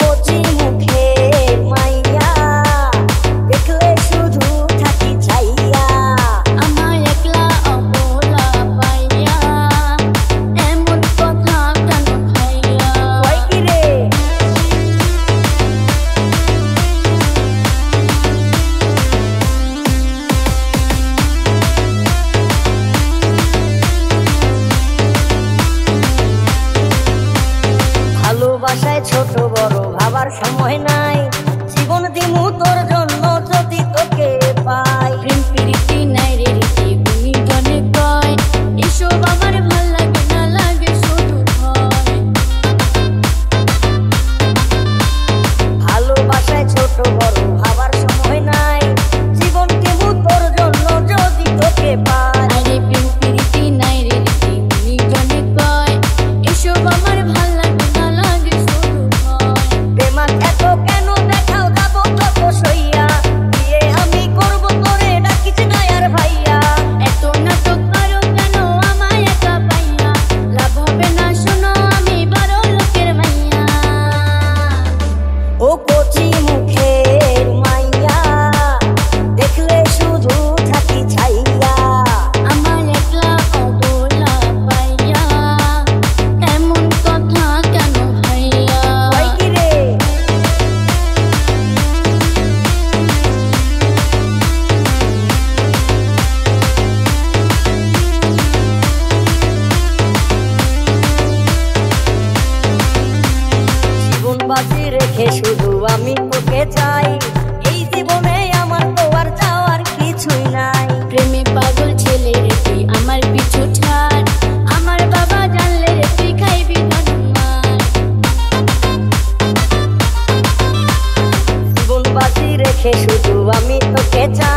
কচি মুখের মাইয়া দেখলে শুধু থাকি চাইয়া। আমার একলা অবলা পাইয়া এমন কথা কেন খাইয়া। কয় কি রে ভালোবাসায় ছোট বড় ভাবার সময় নাই, জীবন দিমু তোর জন্য যদি তোকে পাই। প্রেম প্রীতি নাই রে রীতি গুণীজনে কয় এসব আমার ভাল লাগে না, লাগে শুধু ভয়। ভালোবাসায় ছোট বড় ভাবার সময় নাই, জীবন দিমু তোর জন্য যদি তোকে পাই। আরে প্রেম প্রীতি নাই রে রীতি গুণীজনে কয় এসব আমার ভাল লাগে না, লাগে শুধু ভয়। বেমান এত কেন দেখাও যাবো কত সইয়া, বিয়ে আমি করব তোরে ডাকিস না আর ভাইয়া। এত নাটক করো কেন আমায় একা পাইয়া, লাভ হবে না শোনো আমি বড় লোকের মাইয়া। ও কচি মুখের মাইয়া দেখলে শুধু থাকি ছাইয়া। আমার একলা অবলা পাইয়া এমন কথা কেন ভাইয়া। কয় কি রে জীবন বাজি রেখে শুধু আমি তোকে চাই, এই জীবনে আমার তো আর যাওয়ার কিছুই নাই। প্রেমে পাগল ছেলে রে তুই আমার পিছু ছাড়, আমার বাবা জানলে রে তুই খাইবি ধন্যবাদ। জীবন বাজি রেখে শুধু আমি তোকে চাই।